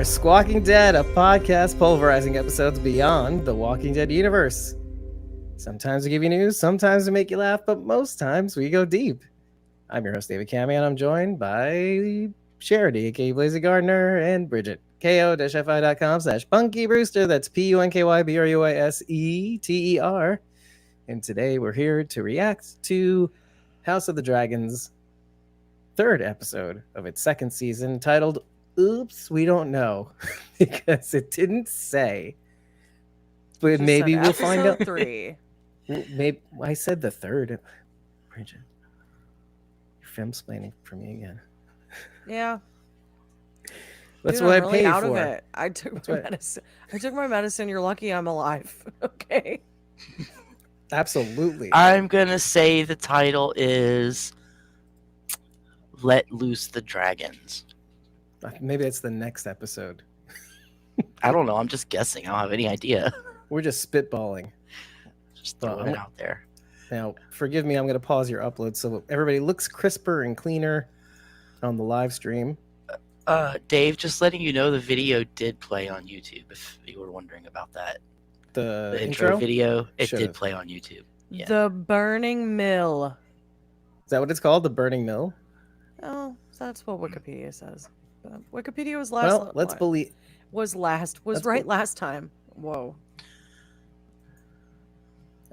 are Squawking Dead, a podcast pulverizing episodes beyond the Walking Dead universe. Sometimes we give you news, sometimes we make you laugh, but most times we go deep. I'm your host, David Cammie, and I'm joined by Charity, aka Blazy Gardner, and Bridget, ko-fi.com/Punky Brewster. That's PUNKYBRUISETER. And today we're here to react to House of the Dragon's third episode of its second season, titled Oops, We Don't Know, because it didn't say. But Just maybe said we'll find out. episode 3. Maybe I said the third. Bridget, you're femsplaining for me again. Yeah. That's Dude, what I'm I really paid out for. of it. I took my medicine. I took my medicine. You're lucky I'm alive. Okay. Absolutely. I'm gonna say the title is Let Loose the Dragons. Maybe it's the next episode. I don't know. I'm just guessing. I don't have any idea. We're just spitballing. Just throwing it out there. Now, forgive me, I'm going to pause your upload so everybody looks crisper and cleaner on the live stream. Dave, just letting you know the video did play on YouTube, if you were wondering about that. The intro video, it Should've. did play on YouTube. Yeah. The Burning Mill. Is that what it's called? The Burning Mill? Oh, that's what Wikipedia says. Wikipedia was last. Well, let's believe. Was right last time. Whoa.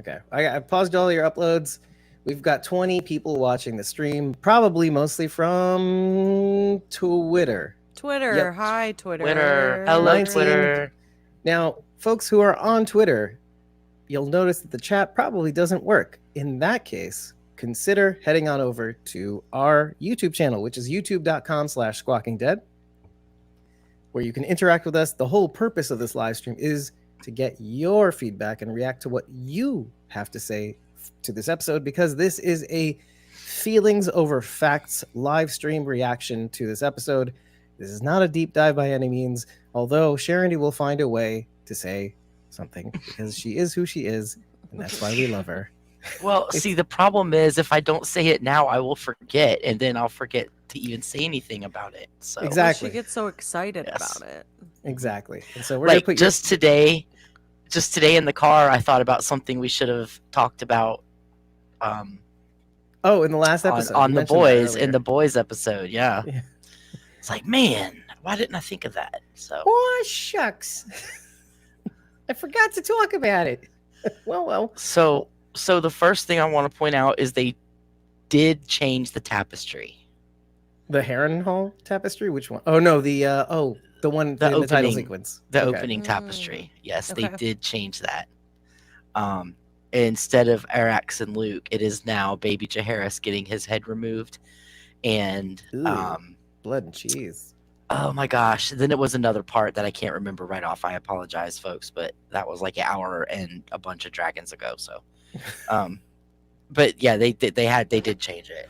Okay, I paused all your uploads. We've got 20 people watching the stream, probably mostly from Twitter. Yep. Hi, Twitter. Hello, 19. Twitter. Now, folks who are on Twitter, you'll notice that the chat probably doesn't work. In that case, consider heading on over to our YouTube channel, which is youtube.com/squawkingdead, where you can interact with us. The whole purpose of this live stream is to get your feedback and react to what you have to say to this episode, because this is a feelings over facts live stream reaction to this episode. This is not a deep dive by any means, although Sharon will find a way to say something because she is who she is, and that's why we love her. Well, see, the problem is if I don't say it now, I will forget, and then I'll forget to even say anything about it. So Exactly. She gets so excited Yes. about it. Exactly. And so we're like gonna put just today in the car, I thought about something we should have talked about. in the last episode on you the mentioned that boys in earlier. the boys episode, yeah. Yeah. It's like, man, why didn't I think of that? So Oh, shucks. I forgot to talk about it. Well. So the first thing I want to point out is they did change the tapestry. The Harrenhal tapestry? Which one? Oh, no, the one in the title opening- sequence. The Okay. opening tapestry. Yes, Okay. they did change that. Instead of Arax and Luke, it is now Baby Jaharis getting his head removed. And Ooh. Blood and cheese. oh my gosh, then it was another part that I can't remember right off. I apologize, folks, but that was like an hour and a bunch of dragons ago. So, but yeah, they did change it,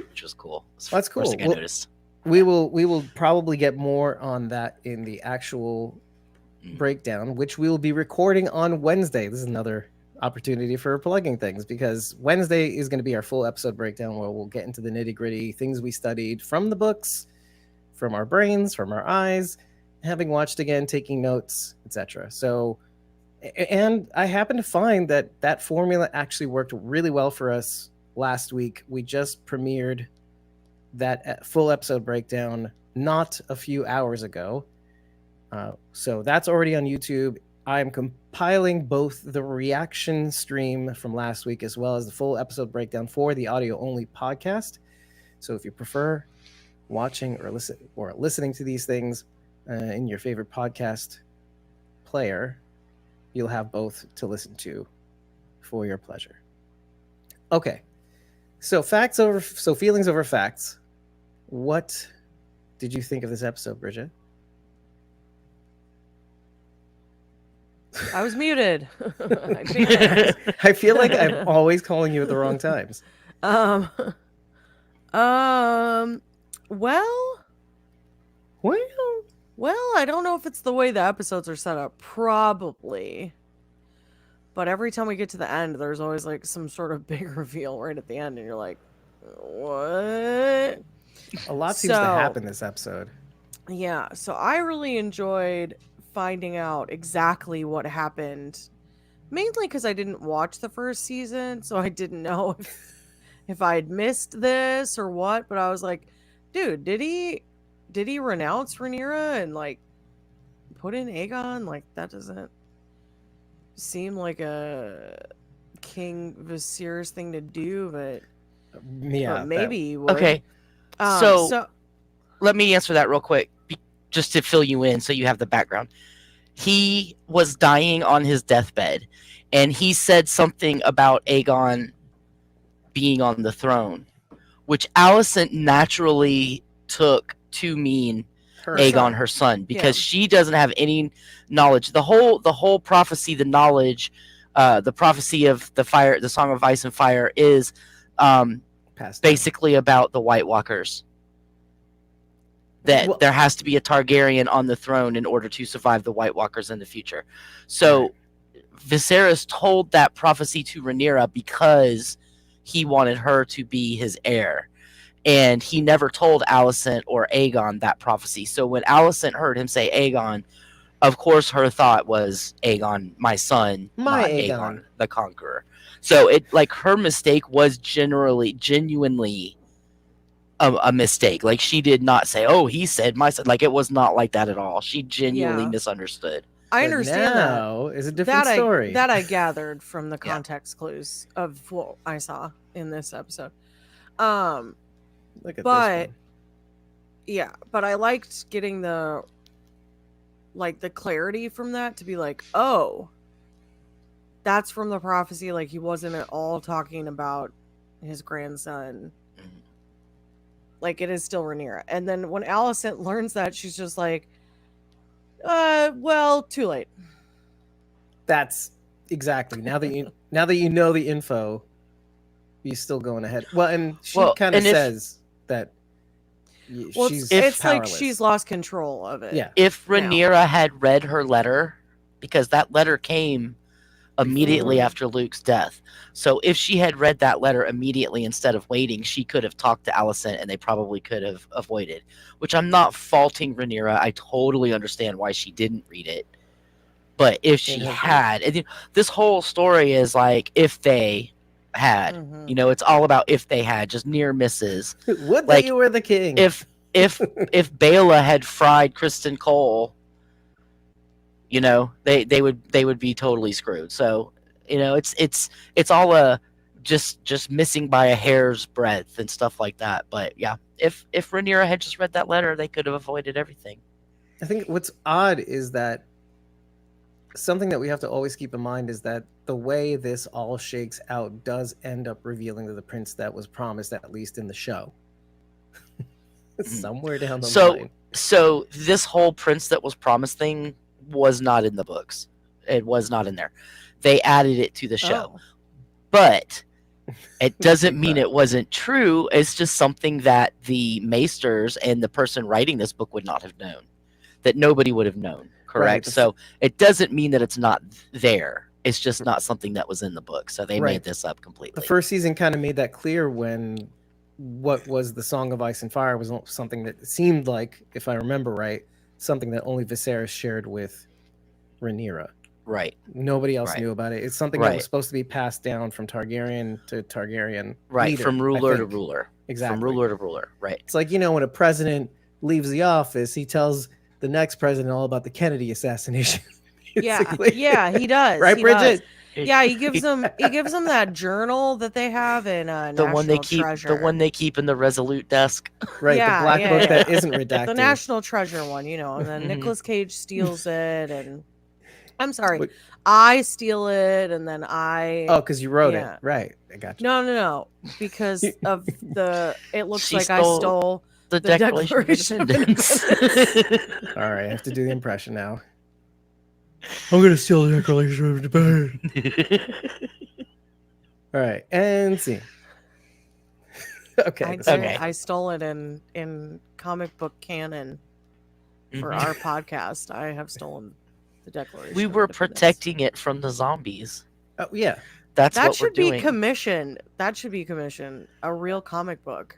which was cool. That's cool. First thing I Well, noticed. We will probably get more on that in the actual breakdown, which we will be recording on Wednesday. This is another opportunity for plugging things, because Wednesday is going to be our full episode breakdown where we'll get into the nitty-gritty things we studied from the books, from our brains, from our eyes, having watched again, taking notes, etc. So, and I happen to find that formula actually worked really well for us last week. We just premiered that full episode breakdown not a few hours ago. So that's already on YouTube. I'm compiling both the reaction stream from last week as well as the full episode breakdown for the audio only podcast. So if you prefer watching or listening to these things in your favorite podcast player, you'll have both to listen to for your pleasure. Okay. So feelings over facts. What did you think of this episode, Bridget? I was muted. I feel like I'm always calling you at the wrong times. Well, I don't know if it's the way the episodes are set up. Probably. But every time we get to the end, there's always like some sort of big reveal right at the end, and you're like, what? A lot seems to happen this episode. Yeah, so I really enjoyed finding out exactly what happened. Mainly because I didn't watch the first season, so I didn't know if I'd missed this or what. But I was like, dude, did he renounce Rhaenyra and like put in Aegon? Like that doesn't seem like a King Viserys thing to do, but Yeah, maybe he would. Okay, so So let me answer that real quick, just to fill you in so you have the background. He was dying on his deathbed, and he said something about Aegon being on the throne, which Alicent naturally took to mean her Her Aegon, son. her son, because Yeah. she doesn't have any knowledge. The whole prophecy, the knowledge, the prophecy of the fire, the Song of Ice and Fire, is passed down. basically about the White Walkers. That Well- there has to be a Targaryen on the throne in order to survive the White Walkers in the future. So Right. Viserys told that prophecy to Rhaenyra because he wanted her to be his heir. And he never told Alicent or Aegon that prophecy. So when Alicent heard him say Aegon, of course her thought was Aegon, my son, My not Aegon. Aegon the Conqueror. So it, like, her mistake was genuinely a mistake. Like, she did not say, "Oh, he said my son." Like, it was not like that at all. She genuinely Yeah. misunderstood. I But understand that. now is a different That story. I gathered from the Yeah. context clues of what I saw in this episode. Um, Look at but- this one. yeah, but I liked getting the clarity from that to be like, oh, that's from the prophecy. Like he wasn't at all talking about his grandson. Mhm. Like it is still Rhaenyra. And then when Alicent learns that, she's just like, well, too late. That's exactly now that you know the info, he's still going ahead. Well, and she Well, kind of and if- says that Well, she's it's like powerless. she's lost control of it. Yeah. If now. Rhaenyra had read her letter, because that letter came immediately Before. after Luke's death. So if she had read that letter immediately instead of waiting, she could have talked to Alicent and they probably could have avoided. Which I'm not faulting Rhaenyra. I totally understand why she didn't read it. But if she In her had, and this whole story is like if they had. Mhm. You know, it's all about if they had, just near misses. Would that like, you were the king? If Bela had fried Kristen Cole, you know, they would be totally screwed. So, you know, it's all a just missing by a hair's breadth and stuff like that. But yeah, if Rhaenyra had just read that letter, they could have avoided everything. I think what's odd is that something that we have to always keep in mind is that the way this all shakes out does end up revealing the prince that was promised, at least in the show. Somewhere down the line. So this whole prince that was promised thing was not in the books. It was not in there. They added it to the show. Oh. But it doesn't mean it wasn't true. It's just something that the maesters and the person writing this book would not have known. That nobody would have known. Correct? Right. So it doesn't mean that it's not there. It's just not something that was in the book. So they Right. made this up completely. The first season kind of made that clear when what was the Song of Ice and Fire was something that seemed like, if I remember right, something that only Viserys shared with Rhaenyra. Right. Nobody else Right. knew about it. It's something that Right. was supposed to be passed down from Targaryen to Targaryen. Right. leader, From I ruler to think. ruler. Exactly. From ruler to ruler. Right. It's like, when a president leaves the office, he tells the next president all about the Kennedy assassination. Yeah, basically. yeah, he does. Right, he Bridget? does. Yeah, he gives them that journal that they have in The National one they keep Treasure. the one they keep in the Resolute desk. Right, Yeah, the black yeah, book yeah. that isn't redacted. The National Treasure one, and then Mhm. Nicolas Cage steals it, and I'm sorry, Wait. I steal it, and then I. Oh, because you wrote Yeah. it. Right. I got you. No, because of the. It looks She like stole- I stole. The The Declaration of Declaration of Independence. All right, I have to do the impression now. I'm going to steal the Declaration of Independence. All right, and see. Okay. I this did. is- Okay. I stole it in comic book canon for Mhm. our podcast. I have stolen the Declaration. We of were Independence. protecting it from the zombies. Oh, That's That what we're should be doing. commissioned. That should be commissioned. A real comic book.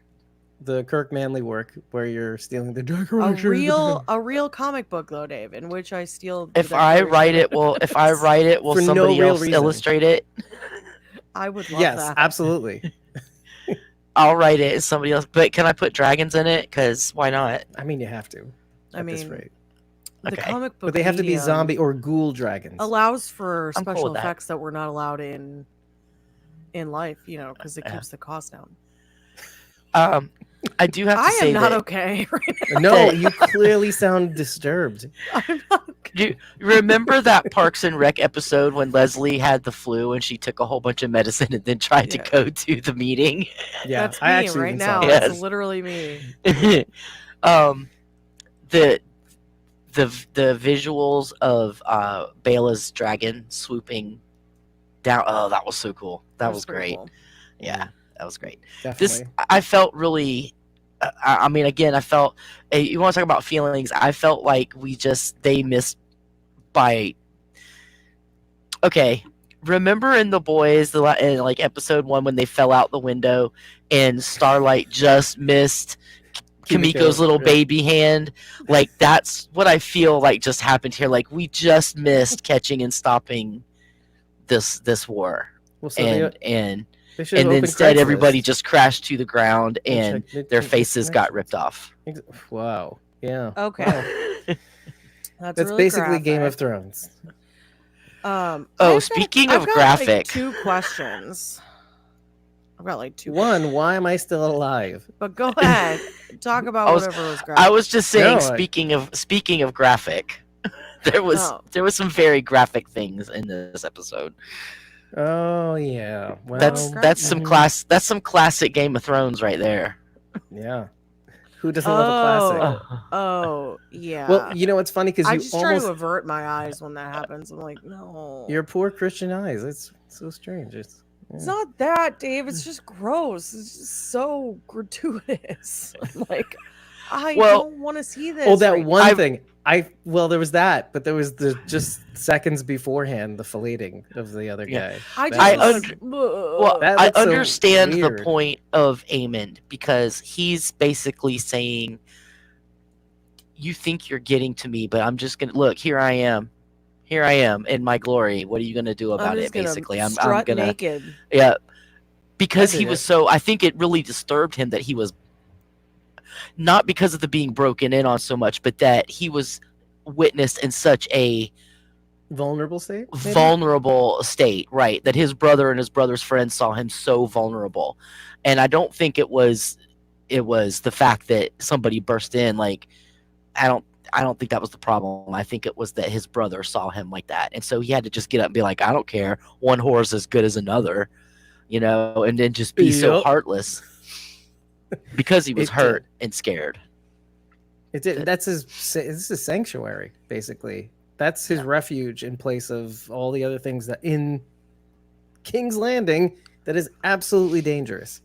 the Kirk Manley work where you're stealing the decoration. A real comic book though, Dave, in which I steal the If I write Declaration it, will For no somebody real else reason. illustrate it? I would love Yes, that. absolutely. I'll write it and somebody else. But can I put dragons in it? Because why not? I mean, you have to. I At this mean, rate. the Okay. comic book But they have to be medium zombie or ghoul dragons. allows for I'm cool special with that. effects that we're not allowed in life, because it Yeah. keeps the cost down. I do have to I say am not that okay right now. No, you clearly sound disturbed. I'm not okay. you remember that Parks and Rec episode when Leslie had the flu and she took a whole bunch of medicine and then tried to Yeah. go to the meeting? Yeah, That's me I actually right even now. saw Yes. that. That's literally me. The the visuals of Bela's dragon swooping down. Oh, that was so cool. That That's was pretty great. cool. Yeah, that was great. Definitely. I felt really. I mean, again, I felt. You want to talk about feelings? I felt like they missed by. Okay, remember in The Boys, in like episode 1 when they fell out the window and Starlight just missed Kimiko's little yeah. baby hand. Like that's what I feel like just happened here. Like we just missed catching and stopping this war, Well, so and they should have opened instead Craigslist everybody just crashed to the ground and and checked their the faces got connections. ripped off. Wow. Yeah. Okay. Wow. That's That's really basically Game of graphic. Thrones. Speaking I've of got, graphic, like, 2 questions. I've got like 2. One, why am I still alive? But go ahead, talk about I was- whatever was graphic. I was just saying. No, Speaking of graphic, there was some very graphic things in this episode. Oh yeah. Well, That's some mhm. That's some classic Game of Thrones right there. Yeah. Who doesn't love a classic? Oh yeah. Well, you know what's funny because I you just try almost to avert my eyes when that happens. I'm like, no. your poor Christian eyes. It's so strange. It's not that, Dave. It's just gross. It's just so gratuitous. I'm like, I don't want to see this. Oh, that right one now. thing. There was that, but there was the just seconds beforehand the filleting of the other Yeah. guy. I That just was- That I looks so understand the weird. point of Aemond because he's basically saying, "You think you're getting to me, but I'm just gonna look. Here I am in my glory. What are you gonna do about I'm it?" just gonna Basically, I'm strut gonna naked. yeah, because I he dig was it. so. I think it really disturbed him that he was not because of the being broken in on so much, but that he was witnessed in such a Vulnerable state. maybe? vulnerable state, right? That his brother and his brother's friends saw him so vulnerable, and I don't think it was the fact that somebody burst in. Like, I don't think that was the problem. I think it was that his brother saw him like that, and so he had to just get up and be like, "I don't care. One whore's as good as another," and then just be so Yep. heartless because he was It hurt and scared. That's his. This is sanctuary, basically. That's his refuge in place of all the other things that in King's Landing that is absolutely dangerous.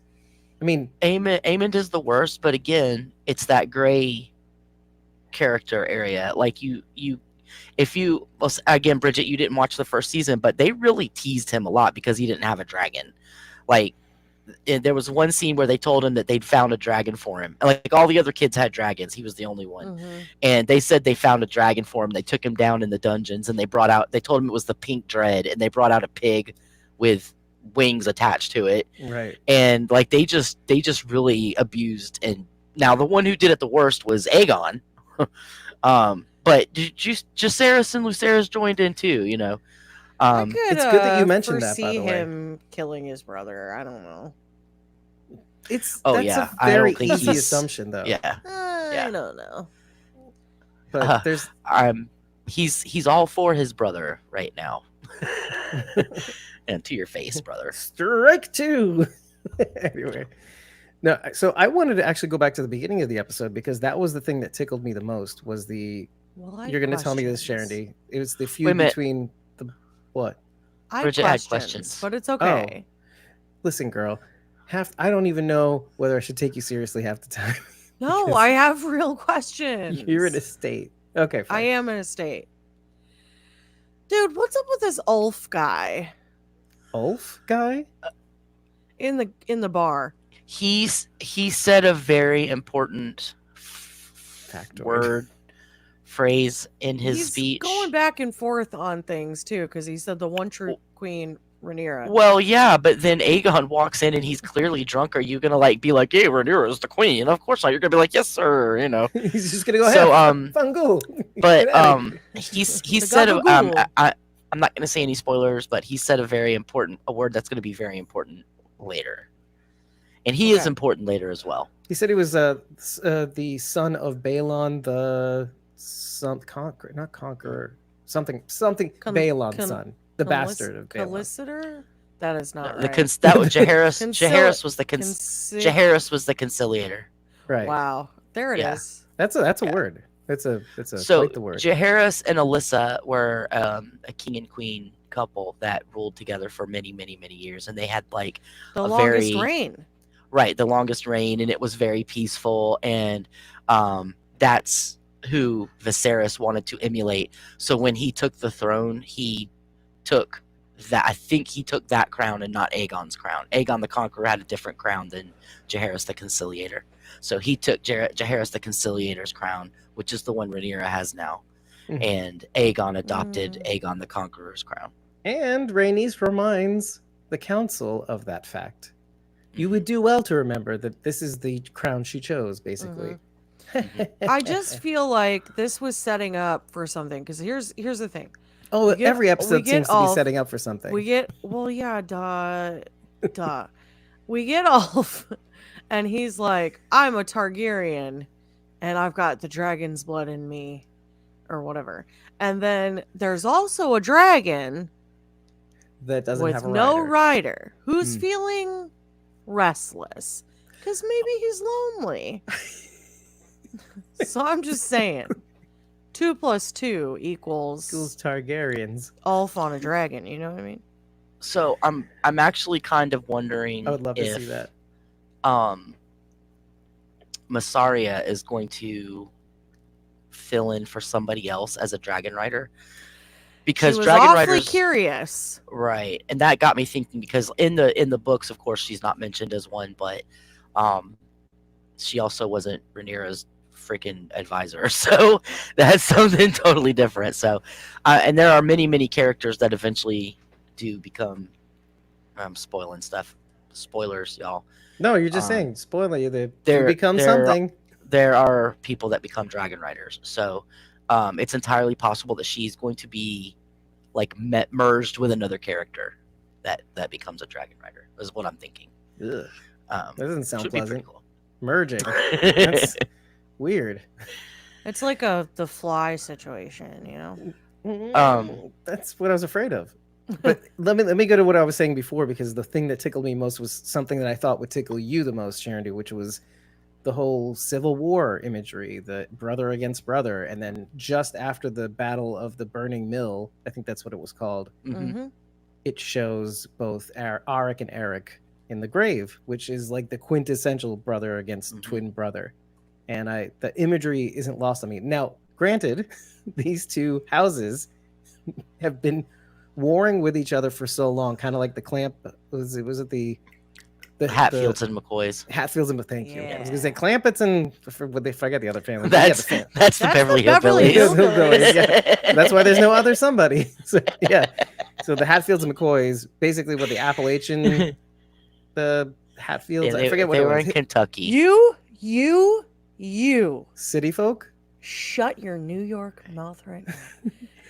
I mean, Aemond is the worst, but again, it's that gray character area. Like again, Bridget, you didn't watch the first season, but they really teased him a lot because he didn't have a dragon. Like, there was one scene where they told him that they'd found a dragon for him. Like all the other kids had dragons, he was the only one. Mhm. And they said they found a dragon for him. They took him down in the dungeons and they told him it was the pink dread, and they brought out a pig with wings attached to it. right. And like they just really abused. And now the one who did it the worst was Aegon. But Jacaerys and Lucerys joined in too, I could, it's good that you mentioned that, by foresee the way. him killing his brother. I don't know. That's yeah, a I don't very think easy he's- assumption, though. yeah. I don't know. But there's He's all for his brother right now. And to your face, brother. strike 2. Anyway, no. So I wanted to actually go back to the beginning of the episode because that was the thing that tickled me the most. Was Well, you're going to tell me this, Sharon questions. D? It was the Wait a feud minute. between the what? I Bridget had had questions, questions. but it's okay. Listen, girl. I don't even know whether I should take you seriously half the time. No, because I have real questions. You're in a state. Okay, I fine. am in a state. Dude, what's up with this Ulf guy Ulf guy? in the bar? he said a very important Factoid. phrase in his He's speech. going back and forth on things too, because he said the one true queen, Rhaenyra. Well, yeah, but then Aegon walks in and he's clearly drunk. Are you gonna like be like, "Hey, Rhaenyra's the queen"? Of course not. You're gonna be like, "Yes, sir." You know. He's just gonna go So, ahead. Fangu. But Get outta here. he The said gabagool. I'm not gonna say any spoilers, but he said a word that's gonna be very important later, and he is Okay. important later as well. He said he was the son of Balon, not conqueror, something Balon's son, the bastard of Balon. Callister? That is not The right. that was Jaehaerys. Concili- Jaehaerys was the Conci- Jaehaerys was the conciliator. Right. Wow, there it is. Yeah. That's a Yeah. word. It's So quite the word. Jaehaerys and Alyssa were a king and queen couple that ruled together for many, many, many years, and they had like The a longest very- reign. right, the longest reign, and it was very peaceful, and that's who Viserys wanted to emulate. So when he took the throne, he took that. I think he took that crown and not Aegon's crown. Aegon the Conqueror had a different crown than Jaehaerys the Conciliator. So he took Jaehaerys the Conciliator's crown, which is the one Rhaenyra has now, Mhm. and Aegon adopted Aegon the Conqueror's crown. And Rhaenys reminds the council of that fact. You would do well to remember that this is the crown she chose, basically. I just feel like this was setting up for something, because here's the thing. Oh, we get- every we episode get seems to be Ulf- setting up for something. Duh. We get Ulf, and he's like, I'm a Targaryen, and I've got the dragon's blood in me, or whatever. And then there's also a dragon that doesn't with have a no rider. rider who's Hmm. feeling restless because maybe he's lonely. So I'm just saying, 2 + 2 equals Equals Targaryens. Ulf on a dragon. You know what I mean? So I'm actually kind of wondering I would love if to see that. Massaria is going to fill in for somebody else as a dragon rider, because she was dragon awfully riders, curious. right? And that got me thinking, because in the books, of course, she's not mentioned as one, but she also wasn't Rhaenyra's freaking advisor, so that's something totally different. So, and there are many characters that eventually do become spoiling stuff. Spoilers, y'all. No, you're just saying, spoiler you, they there- become there- something. There are people that become dragon riders, so it's entirely possible that she's going to be like merged with another character that becomes a dragon rider, is what I'm thinking. Ugh, that doesn't sound Should be pretty pleasant. cool. Merging. That's weird. It's like the Fly situation, you know? That's what I was afraid of. But let me go to what I was saying before, because the thing that tickled me most was something that I thought would tickle you the most, Sharon, which was the whole Civil War imagery, the brother against brother, and then just after the Battle of the Burning Mill, I think that's what it was called, Mm-hmm. it shows both Arik and Eric in the grave, which is like the quintessential brother against twin brother. And the imagery isn't lost on me. Now, granted, these two houses have been warring with each other for so long, kind of like the clamp. Was it the Hatfields and McCoys. Hatfields and thank you. I was Yeah. gonna say Clampetts and they forget the other family. That's the that's the That's Beverly the Beverly Hillbillies. Hillbillies, that's why there's no other somebody. So, yeah. So the Hatfields and McCoys, basically what the Appalachian, the Hatfields, Yeah, I forget what they it were was. in Kentucky. You City folk. shut your New York mouth right now.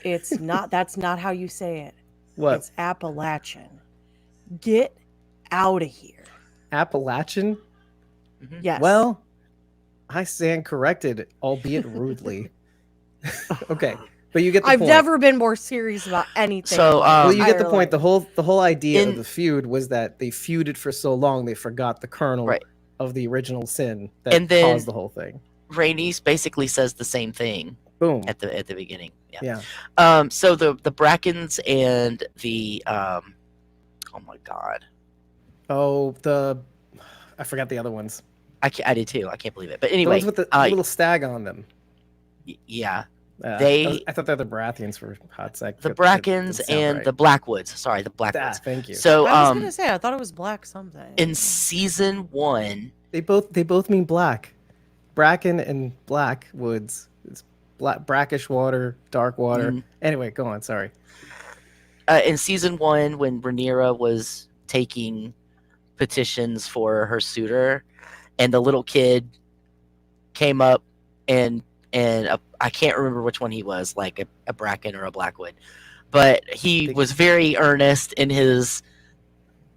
It's not, that's not how you say it. What? It's Appalachian. Get out of here. Appalachian? Mhm. Yes. Well, I stand corrected, albeit rudely. Okay, but you get the I've point. never been more serious about anything. So, in my Well, you get the entire point. life. The whole idea of In- the feud was that they feuded for so long they forgot the kernel Right. of the original sin that And then- caused the whole thing. Rhaenys basically says the same thing Boom. at the beginning. Yeah. Yeah. So the Brackens and the oh my god, Oh, I forgot the other ones. I did too. I can't believe it. But The anyway, ones with the little stag on them. yeah. They I thought they're the Baratheons for hot sec. the That Brackens didn't sound and right. the Blackwoods. Sorry, the Blackwoods. Thank you. So I was gonna say I thought it was black in something. season 1, They both mean black. Bracken and black woods. It's brackish water, dark water. Mhm. Anyway, go on. Sorry. In season 1, when Rhaenyra was taking petitions for her suitor, and the little kid came up and I can't remember which one he was, like a Bracken or a Blackwood, but he was very earnest in his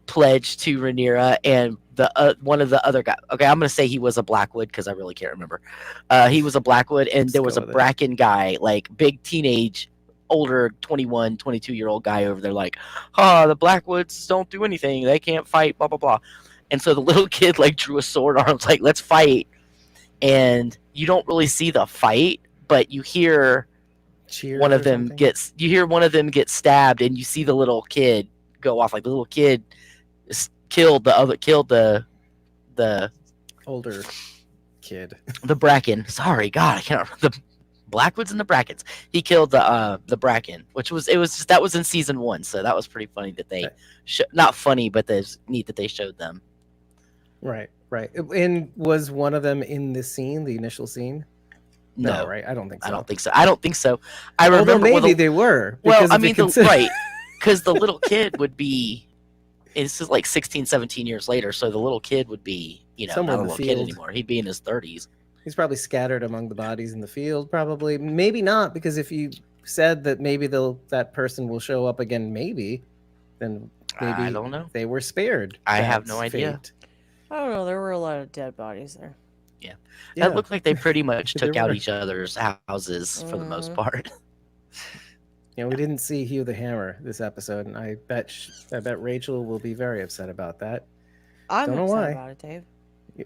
pledge to Rhaenyra, and the one of the other guys. Okay, I'm gonna say he was a Blackwood because I really can't remember. He was a Blackwood, and there was a Bracken guy, like big teenage, older 21, 22-year-old guy over there, like, the Blackwoods don't do anything, they can't fight, blah blah blah. And so the little kid like drew a sword arms, like, let's fight. And you don't really see the fight, but you hear Cheers one of or them something? get stabbed, and you see the little kid go off. Like, the little kid killed the older kid. the Bracken. Sorry, God, I can't remember the Blackwoods and the Brackens. He killed the Bracken, which was that was in season 1, so that was pretty funny that they not funny, but it's neat that they showed them. Right. And was one of them in the scene, the initial scene? No, right. I don't think so. I don't think so. I Although remember maybe they were. Well, because I if mean, you right, because the little kid would be. This is like 16, 17 years later, so the little kid would be, Somewhere not in a the little kid field. anymore. He'd be in his 30s. He's probably scattered among the bodies in the field. Probably, maybe not, because if you said that maybe that person will show up again, then maybe I don't know. they were spared. I have no That's idea. fate. I don't know. There were a lot of dead bodies there. Yeah. Yeah. That looked like they pretty much took There out were. each other's houses for the most Mhm. part. We didn't see Hugh the Hammer this episode, and I bet Rachel will be very upset about that. I'm Don't know upset why. about it, Dave.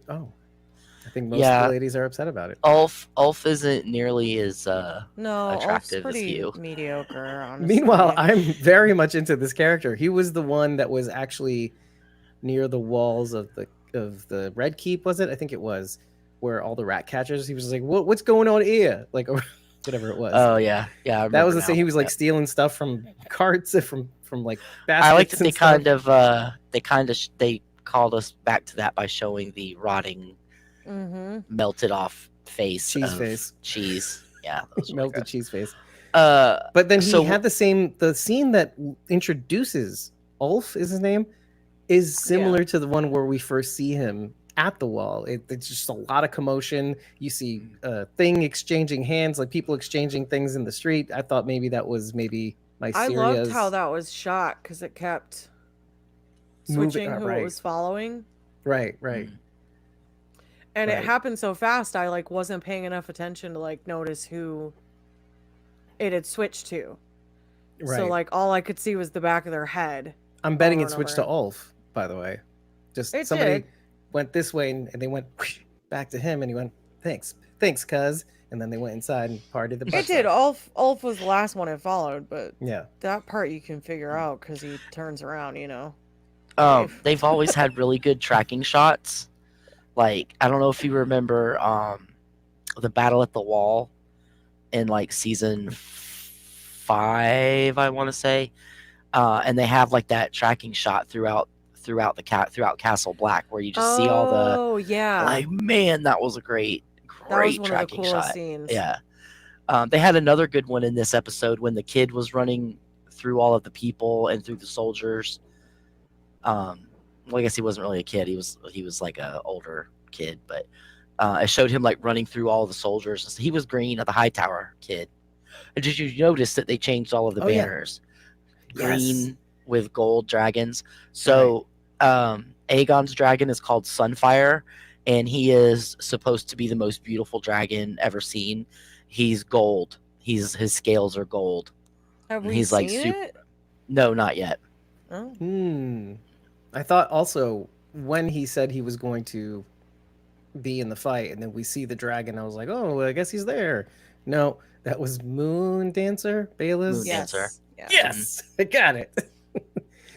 I think most of the ladies are upset about it. Ulf isn't nearly as No, Ulf's attractive as pretty Hugh. mediocre. Honestly. Meanwhile, I'm very much into this character. He was the one that was actually near the walls of the Red Keep, was it? I think it was, where all the rat catchers. He was like, "What's going on here?" Like, or whatever it was. Oh yeah, I that was the now. thing. He was like Yep. stealing stuff from carts, from like baskets. I like that and they called us back to that by showing the rotting, melted off face cheese. Yeah, that was really melted gross. cheese face. But then he had the scene that introduces Ulf, is his name, is similar to the one where we first see him at the wall. It's just a lot of commotion. You see thing exchanging hands, like people exchanging things in the street. I thought maybe that was my I loved how that was shot because it kept switching who it was following. Right. And it happened so fast, I wasn't paying enough attention to notice who it had switched to. Right. So all I could see was the back of their head. I'm betting it switched to Ulf, by the way. Just somebody went this way and they went back to him, and he went, thanks cuz, and then they went inside and partied the It did. Ulf was the last one it followed, but yeah, that part you can figure out because he turns around, They've always had really good tracking shots. Like, I don't know if you remember the battle at the wall in season 5, I want to say, and they have that tracking shot throughout Castle Black, where you just see all the. Oh yeah. Man, that was a great that was one tracking of the coolest shot. Scenes. Yeah. They had another good one in this episode when the kid was running through all of the people and through the soldiers. Well, I guess he wasn't really a kid. He was like a older kid, but it showed him running through all the soldiers. He was green at the Hightower kid. And did you notice that they changed all of the banners? Yeah. Green with gold dragons. So Aegon's dragon is called Sunfire, and he is supposed to be the most beautiful dragon ever seen. He's gold. His scales are gold. Have we seen it? No, not yet. Oh. I thought also when he said he was going to be in the fight, and then we see the dragon, I was like, oh, I guess he's there. No, that was Moon Dancer, Bayless. Moon Dancer. Yeah. Yes, I got it.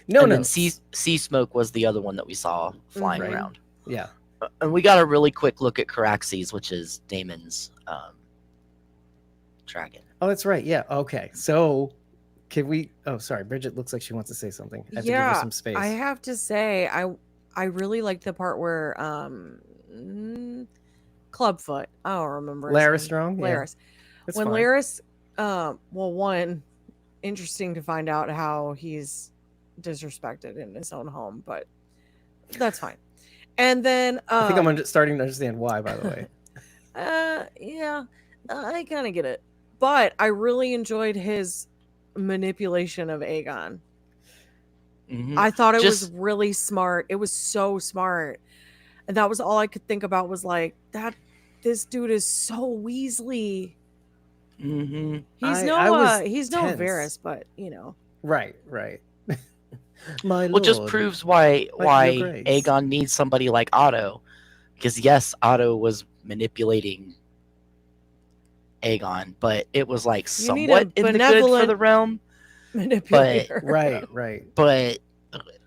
Then Sea Smoke was the other one that we saw flying around. Yeah. And we got a really quick look at Caraxes, which is Daemon's dragon. Oh, that's right. Yeah. Okay. So, can we? Oh, sorry. Bridget looks like she wants to say something. I have to give her Yeah, some space. I have to say, I really like the part where Clubfoot. I don't remember his Lara name. Strong. Yeah, Laris. that's When fine. Laris, well, one, interesting to find out how he's disrespected in his own home, but that's fine. And then I think I'm starting to understand why. By the way. yeah, I kind of get it. But I really enjoyed his manipulation of Aegon. Mhm. I thought it was Just really smart. It was so smart. And that was all I could think about was like that this dude is so Weasley. mhm. He's I was he's no tense. Varys, but you know. Right. My Well, just lord. proves why Your grace. Aegon needs somebody like Otto, because yes, Otto was manipulating Aegon, but it was like You need somewhat a in the good for benevolent the realm. manipulator. Right. But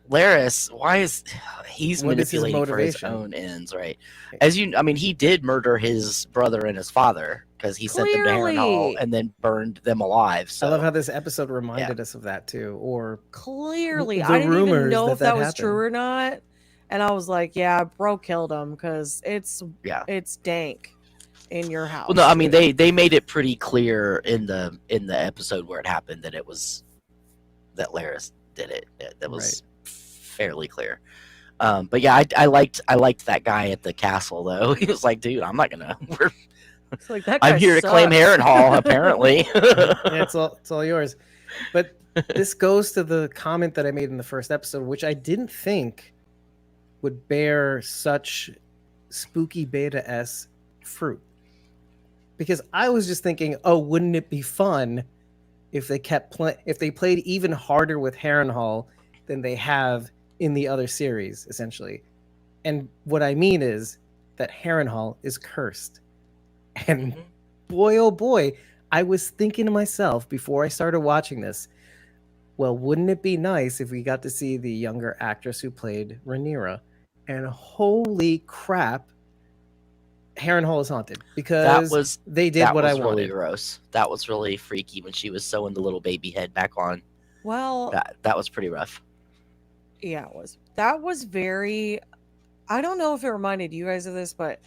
Laris, why is he's What is his manipulating for his motivation? own ends, right? I mean, he did murder his brother and his father because he sent them to Harrenhal Clearly. and then burned them alive. So I love how this episode reminded us of that too, or Clearly, the I didn't even rumors know if that was happened. true or not. And I was like, yeah, bro killed him because it's dank in your house. well, no, I mean dude. they made it pretty clear in the episode where it happened that it was that Laris did it. That was fairly clear. But yeah, I liked that guy at the castle though. He was like, dude, I'm not gonna. It's like that guy I'm here to claim sucks. Harrenhal, apparently. Yeah, it's all yours. But this goes to the comment that I made in the first episode, which I didn't think would bear such spooky beta S fruit. Because I was just thinking, oh, wouldn't it be fun if they if they played even harder with Harrenhal than they have in the other series, essentially. And what I mean is that Harrenhal is cursed. And boy, oh boy, I was thinking to myself before I started watching this, well, wouldn't it be nice if we got to see the younger actress who played Rhaenyra? And holy crap, Harrenhal is haunted because they did what I wanted. That was really gross. That was really freaky when she was sewing the little baby head back on. Well, that was pretty rough. Yeah, it was. That was very. I don't know if it reminded you guys of this, but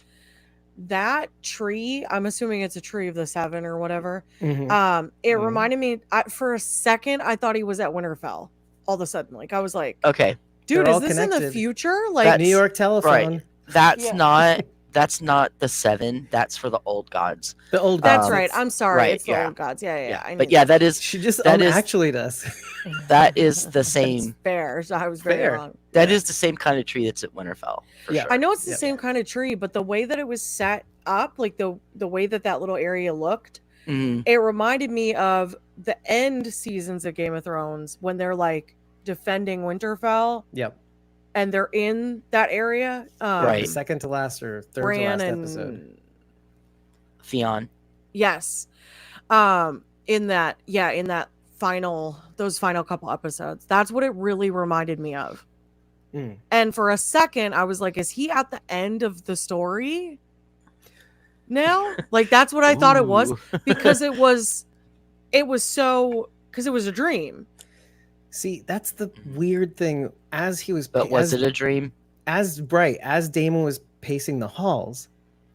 that tree, I'm assuming it's a tree of the seven or whatever. It reminded me for a second, I thought he was at Winterfell. All of a sudden, like I was like, okay, dude, is this in the future? Like that New York telephone. Right. That's not the seven. That's for the old gods. The old gods. That's right. I'm sorry. Right, it's the old gods. Yeah. But yeah, that is. She just actually does. That is the same. Fair. So I was very wrong. That is the same kind of tree that's at Winterfell. For sure. I know it's the same kind of tree, but the way that it was set up, like the way that little area looked, it reminded me of the end seasons of Game of Thrones when they're like defending Winterfell. Yep. And they're in that area. Right. Second to last or third to last episode. Theon. Yes. In that those final couple episodes. That's what it really reminded me of. And for a second, I was like, is he at the end of the story now? Like, that's what I thought it was. Because it was a dream. See, that's the weird thing. As he was, but was it a dream? As Daemon was pacing the halls,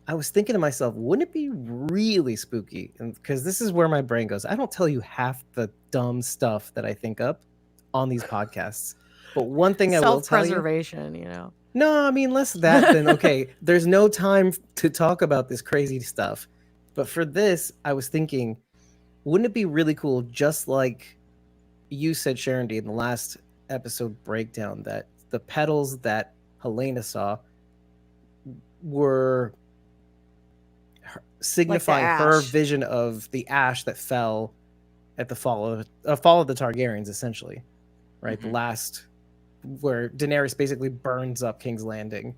I was thinking to myself, wouldn't it be really spooky? And because this is where my brain goes. I don't tell you half the dumb stuff that I think up on these podcasts. But one thing I will tell you, self-preservation, you know. No, I mean less that than okay. There's no time to talk about this crazy stuff. But for this, I was thinking, wouldn't it be really cool, just like you said, Sharon D, in the last episode breakdown, that the petals that Helena saw were signifying like her vision of the ash that fell at the fall of the Targaryens, essentially, right? The last, where Daenerys basically burns up King's Landing,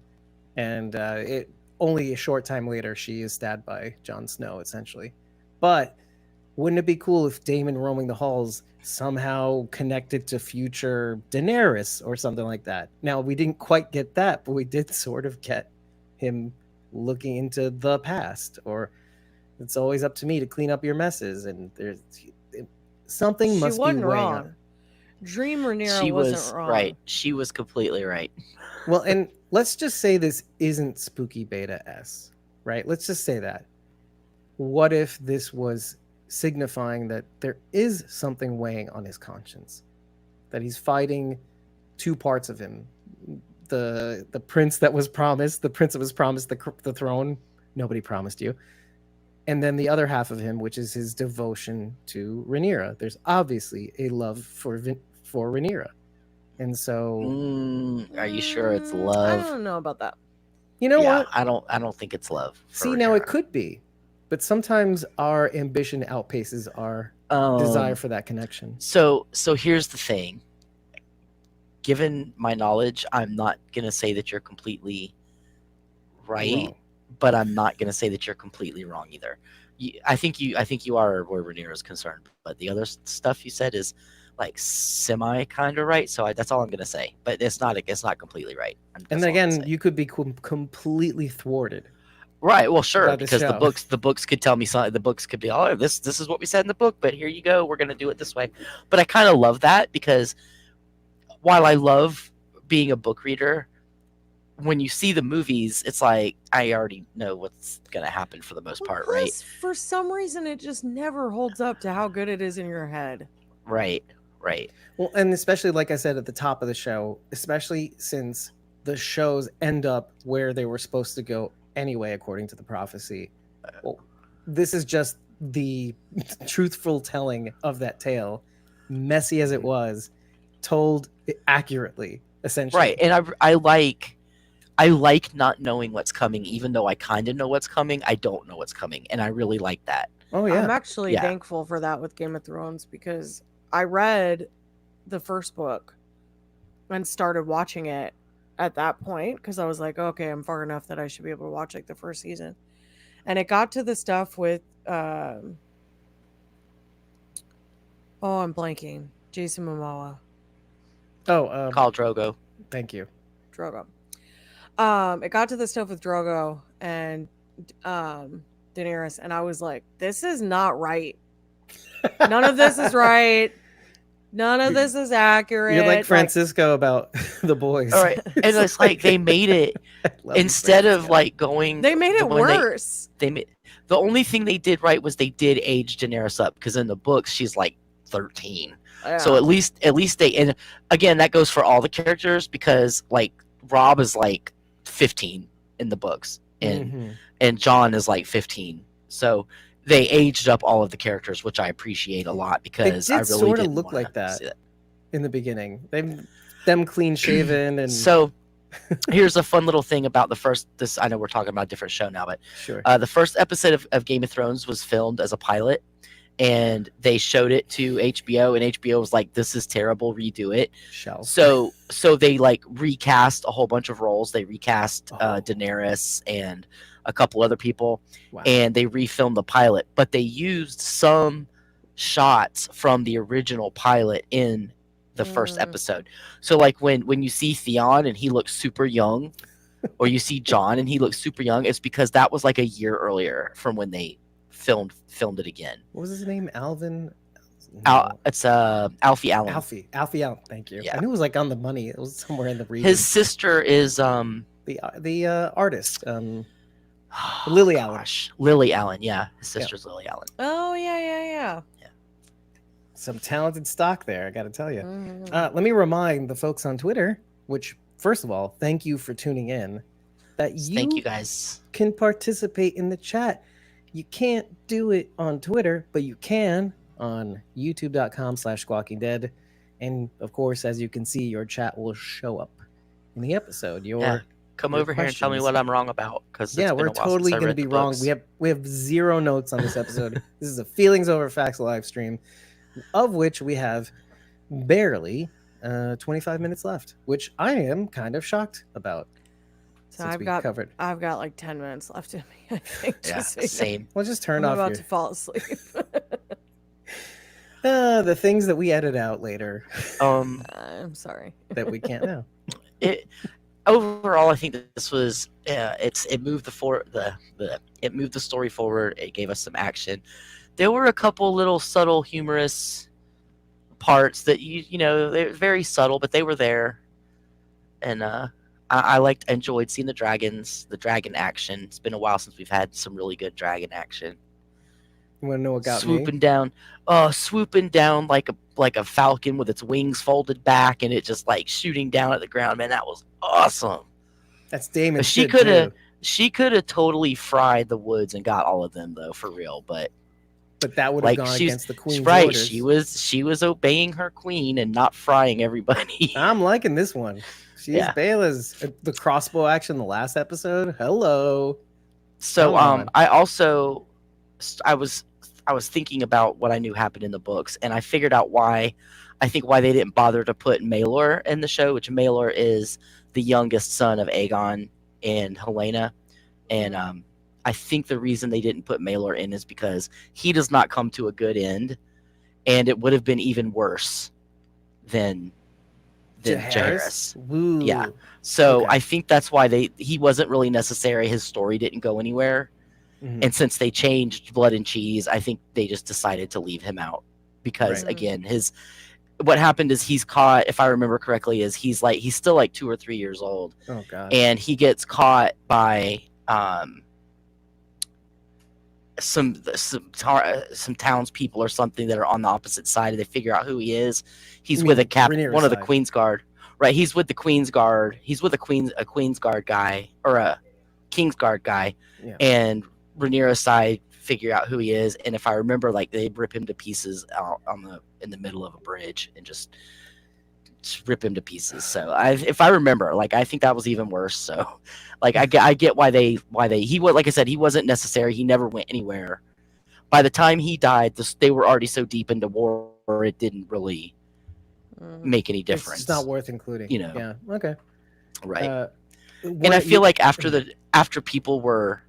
and it only a short time later she is stabbed by Jon Snow, essentially. But wouldn't it be cool if Daemon roaming the halls somehow connected to future Daenerys or something like that? Now, we didn't quite get that, but we did sort of get him looking into the past, or It's always up to me to clean up your messes, and there's something She must be wasn't weighing wrong. on. Dream Rhaenyra She wasn't was wrong. right. She was completely right. Well, and let's just say this isn't Spooky Beta S, right? Let's just say that. What if this was signifying that there is something weighing on his conscience? That he's fighting two parts of him. The prince that was promised, the prince that was promised the throne, nobody promised you. And then the other half of him, which is his devotion to Rhaenyra. There's obviously a love for Rhaenyra. And so Are you sure it's I love? don't know about that. you know Yeah, what? I don't think it's love. for See, now it Rhaenyra. could be. But sometimes our ambition outpaces our Um, desire for that connection. So here's the thing. Given my knowledge, I'm not gonna say that you're completely right, Wrong. but I'm not gonna say that you're completely wrong either. I think you are where Rhaenyra is concerned, but the other stuff you said is like semi kind of right. So that's all I'm gonna say. But it's not completely right. And That's all I'm again, gonna say. you could be completely thwarted. Right. Well, sure, by the because show. the books could tell me something. The books could be, oh, this is what we said in the book, but here you go. We're gonna do it this way. But I kind of love that because while I love being a book reader, when you see the movies, it's like I already know what's gonna happen for the most part, right? Plus, for some reason, it just never holds up to how good it is in your head. Right. Well, and especially like I said at the top of the show, especially since the shows end up where they were supposed to go anyway, according to the prophecy. Well, this is just the truthful telling of that tale, messy as it was, told accurately, essentially. Right. And I like not knowing what's coming, even though I kind of know what's coming. I don't know what's coming, and I really like that. Oh yeah. I'm actually Yeah. thankful for that with Game of Thrones because I read the first book and started watching it at that point because I was like, okay, I'm far enough that I should be able to watch like the first season. And it got to the stuff with I'm blanking. Jason Momoa. Oh, Call Drogo. thank you. Drogo. It got to the stuff with Drogo and Daenerys, and I was like, this is not right. None of this is right. None of this is accurate. You're like Francisco about the boys. All right, and it's like they made it I love you, instead of Francisco. like going. they made it when worse. They made the only thing they did right was they did age Daenerys up because in the books she's like 13. So at least they, and again that goes for all the characters because like Rob is like 15 in the books Mhm. and John is like 15. So they aged up all of the characters, which I appreciate a lot because did I really sorta didn't look wanna like that. see that. In the beginning, them clean shaven and So here's a fun little thing about the first. I know we're talking about a different show now, but sure. the first episode of Game of Thrones was filmed as a pilot, and they showed it to HBO, and HBO was like, "This is terrible. Redo it." Shelf. So they like recast a whole bunch of roles. They recast Oh. Daenerys and a couple other people, Wow. and they refilmed the pilot. But they used some shots from the original pilot in the first episode. So like when you see Theon and he looks super young, or you see John and he looks super young, it's because that was like a year earlier from when they filmed it again. What was his name? Alvin? No. It's Alfie Allen. Alfie Allen. Thank you. Yeah. I knew it was like on the money. It was somewhere in the region. His sister is the artist, Lily Allen. gosh, Lily Allen. Yeah, his sister's Lily Allen. Oh yeah. Some talented stock there, I got to tell you. Mhm. Let me remind the folks on Twitter, which, first of all, thank you for tuning in, that Thank you guys. can participate in the chat. You can't do it on Twitter, but you can on youtube.com/squawkingdead. And of course, as you can see, your chat will show up in the episode. Come your over here and tell me questions. what I'm wrong about. Because We're totally going to be wrong. We have zero notes on this episode. This is a Feelings Over Facts live stream, of which we have barely 25 minutes left, which I am kind of shocked about. So Since I've we got covered. I've got like 10 minutes left in me. I think. Yeah, just so you know. same. Well, just turn I'm off about your to fall asleep. the things that we edit out later Um, I'm sorry. that we can't now. overall, I think this was it moved it moved the story forward. It gave us some action. There were a couple little subtle humorous parts that they're very subtle, but they were there, and enjoyed seeing the dragon action. It's been a while since we've had some really good dragon action. You want to know what got swooping me? down, swooping down like a falcon with its wings folded back, and it just like shooting down at the ground. Man, that was awesome. That's Damon She shit could have too. she could have totally fried the woods and got all of them though, for real. But But that would have like gone she's against the queen's right, orders. she was obeying her queen and not frying everybody. I'm liking this one. She's Yeah. Bayla's the crossbow action the last episode. Hello. So Come on. I was thinking about what I knew happened in the books, and I figured out why. I think why they didn't bother to put Maelor in the show, which Maelor is the youngest son of Aegon and Helena, and I think the reason they didn't put Maelor in is because he does not come to a good end, and it would have been even worse than Jaehaerys. Woo. Yeah. So Okay. I think that's why he wasn't really necessary. His story didn't go anywhere. Mhm. And since they changed Blood and Cheese, I think they just decided to leave him out because Right. again, what happened is he's caught, if I remember correctly, is he's still like 2 or 3 years old, Oh god. and he gets caught by some townspeople or something that are on the opposite side, and they figure out who he is. He's You with mean Rhaenyra's one of the side. Queen's Guard, right? He's with the Queen's Guard. He's with a Queen's Guard guy or a King's Guard guy, Yeah. and Rhaenyra's side figure out who he is. And if I remember, like they rip him to pieces out in the middle of a bridge and just rip him to pieces. So if I remember, like I think that was even worse. So like I get why he was, like I said, he wasn't necessary. He never went anywhere. By the time he died, they were already so deep into war, it didn't really make any difference. It's not worth including. You know. Yeah. Okay. Right. And I feel like after people were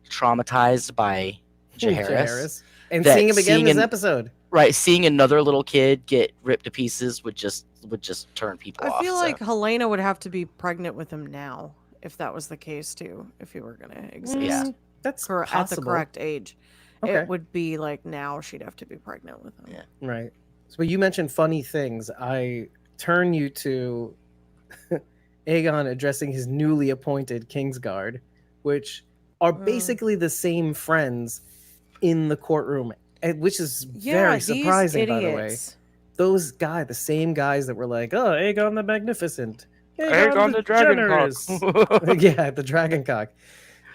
traumatized by Jaehaerys, and that seeing him again seeing this an- episode. right, seeing another little kid get ripped to pieces would just turn people off. I feel so. like Helena would have to be pregnant with him now, if that was the case too. If he were gonna exist, Yeah. That's at the possible. correct age, Okay. it would be like now she'd have to be pregnant with him. Yeah. Right. So you mentioned funny things. I turn you to Aegon addressing his newly appointed Kingsguard, which are basically the same friends in the courtroom, which is very surprising, by the way. Those guys, the same guys that were like, oh, Aegon the Magnificent. Aegon the Dragon Generous." Yeah, the Dragon Cock.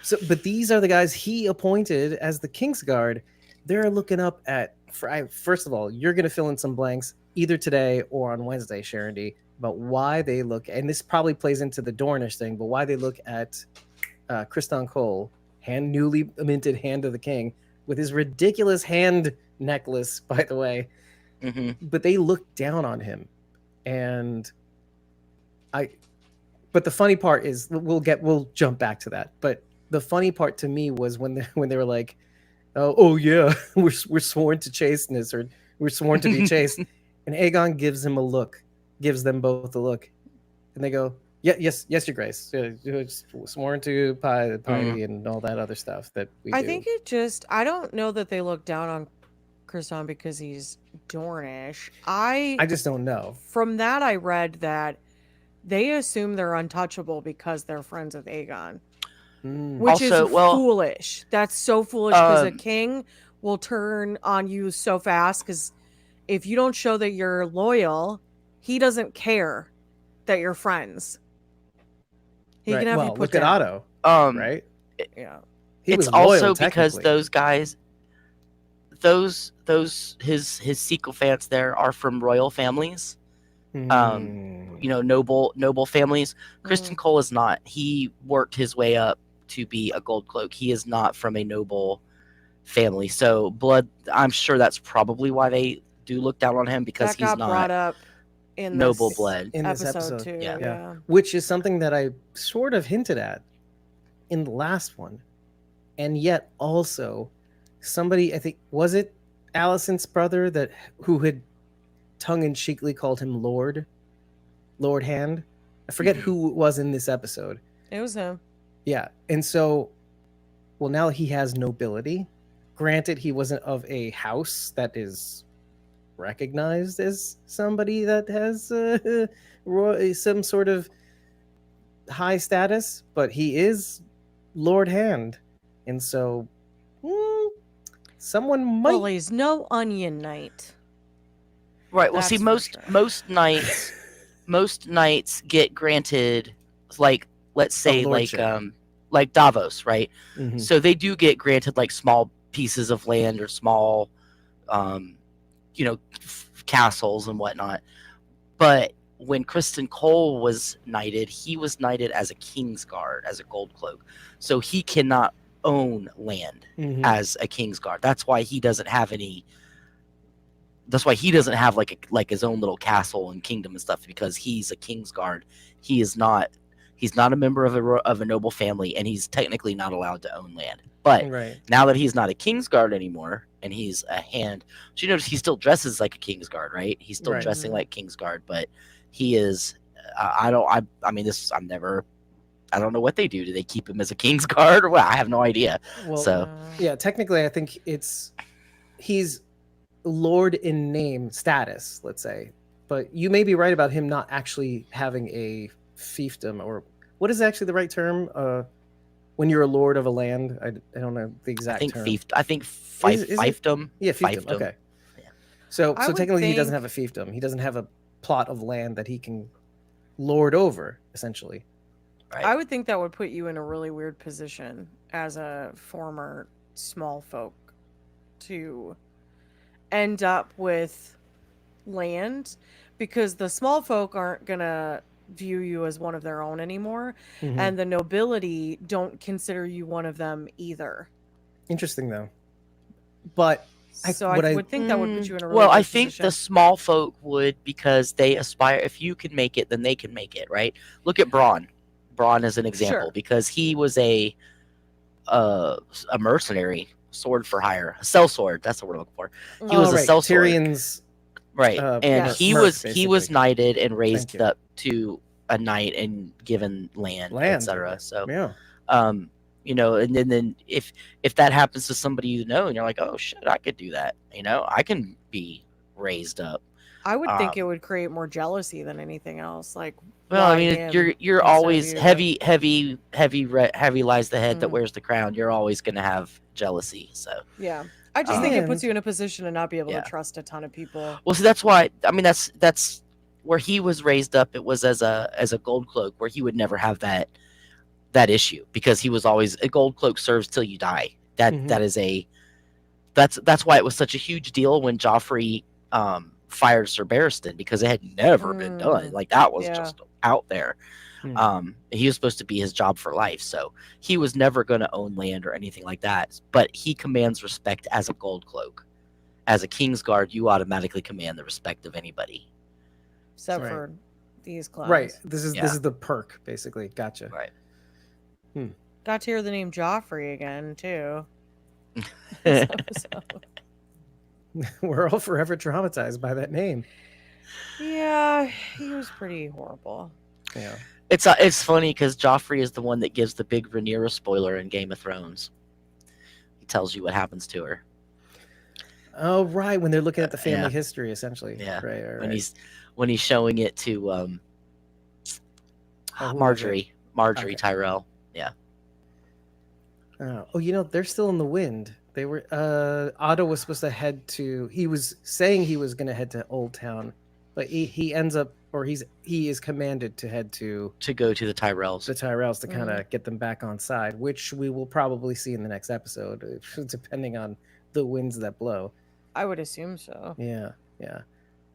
So, but these are the guys he appointed as the Kingsguard. They're looking up at, first of all, you're going to fill in some blanks either today or on Wednesday, Sharon D, about why they look, and this probably plays into the Dornish thing, but why they look at Kriston Cole, newly minted Hand of the King, with his ridiculous hand necklace, by the way. Mm-hmm. But they look down on him. And but the funny part is, we'll jump back to that. But the funny part to me was when they were like, oh yeah, we're sworn to chasteness, or we're sworn to be chaste. And Aegon gives them both a look. And they go, yes, your grace. Sworn to piety and all that other stuff that we do. I think I don't know that they look down on Kriston because he's Dornish. I just don't know. From that, I read that they assume they're untouchable because they're friends with Aegon. Which is foolish. That's so foolish because a king will turn on you so fast, because if you don't show that you're loyal, he doesn't care that you're friends. He can have you put look down. at Otto. Right? Yeah. It's also because those guys, his sycophants there are from royal families. Noble families. Kristen Cole is not. He worked his way up to be a gold cloak. He is not from a noble family. So blood, I'm sure that's probably why they do look down on him, because that got he's not brought up in noble this blood in this episode too. Yeah. Which is something that I sort of hinted at in the last one. And yet also somebody, I think, was it Alicent's brother who had tongue-in-cheekly called him Lord Hand? I forget who it was in this episode. It was him. Yeah. And so, well, now he has nobility. Granted, he wasn't of a house that is recognized as somebody that has some sort of high status, but he is Lord Hand. And so, someone might. Well, he's no Onion Knight. Right. Well, see, That's for most sure. most knights get granted, like, let's say, lordship. like Davos, right? Mhm. So they do get granted like small pieces of land or small, castles and whatnot. But when Kristen Cole was knighted, he was knighted as a Kingsguard, as a gold cloak. So he cannot own land Mhm. as a Kingsguard. That's why he doesn't have any. That's why he doesn't have like his own little castle and kingdom and stuff, because he's a Kingsguard. He is not. He's not a member of a noble family, and he's technically not allowed to own land. But Right. now that he's not a Kingsguard anymore, and he's a hand, so you notice he still dresses like a Kingsguard, right? He's still Right. dressing Mhm. like Kingsguard, but he is. I mean, this. I'm never. I don't know what they do. Do they keep him as a Kingsguard, or what? I have no idea. Well, So yeah, technically, I think he's Lord in name status, let's say. But you may be right about him not actually having a fiefdom, or what is actually the right term? When you're a lord of a land, I don't know the I exact think term. I think Is it- fiefdom. Yeah, fiefdom. Fiefdom. Okay. Yeah. So I would technically, he doesn't think- have a fiefdom. He doesn't have a plot of land that he can lord over, essentially. Right. I would think that would put you in a really weird position as a former small folk to end up with land, because the small folk aren't gonna view you as one of their own anymore, Mhm. and the nobility don't consider you one of them either. Interesting though. But So what I I- would think that would put you in a really well, I weird think position. the small folk would, because they aspire. If you can make it, then they can make it, right? Look at Braun. Braun is an example, Sure. because he was a mercenary, sword for hire, a sellsword. That's what we're looking for. He was a right, sellsword, Tyrion's right? And Yes. he merc, was basically. knighted and Thank raised you. up to a knight and given land, etc. So, Yeah. and then if that happens to somebody you know, and you're like, oh shit, I could do that. I can be raised up. I would think it would create more jealousy than anything else. Like, Well, I why mean, him you're instead of always you? heavy lies the head that Mm. wears the crown. You're always going to have jealousy. So, Yeah, I just think it puts And- you in a position to not be able Yeah. to trust a ton of people. well, see, that's why. I mean, that's where he was raised up. It was as a gold cloak, where he would never have that issue, because he was always a gold cloak serves till you die. Mhm. That's why it was such a huge deal when Joffrey fired Sir Barristan, because it had never been done. Like, that was Yeah. just out there. He was supposed to be his job for life, so he was never going to own land or anything like that. But he commands respect as a gold cloak. As a Kingsguard, you automatically command the respect of anybody. Except Right. for these clowns. Right. This is Yeah. the perk, basically. Gotcha. Right. Got to hear the name Joffrey again too. This episode. We're all forever traumatized by that name. Yeah, he was pretty horrible. Yeah. It's funny because Joffrey is the one that gives the big Rhaenyra spoiler in Game of Thrones. He tells you what happens to her. Oh, right. When they're looking at the family Yeah. history, essentially. Yeah. Right. When he's showing it to who was it? Marjorie Okay. Tyrell. Oh, they're still in the wind. They were. Otto was supposed to head to. He was saying he was going to head to Old Town, but he ends up, or he is commanded to head to To go to the Tyrells. the Tyrells to kind of get them back on side, which we will probably see in the next episode, depending on the winds that blow. I would assume so. Yeah.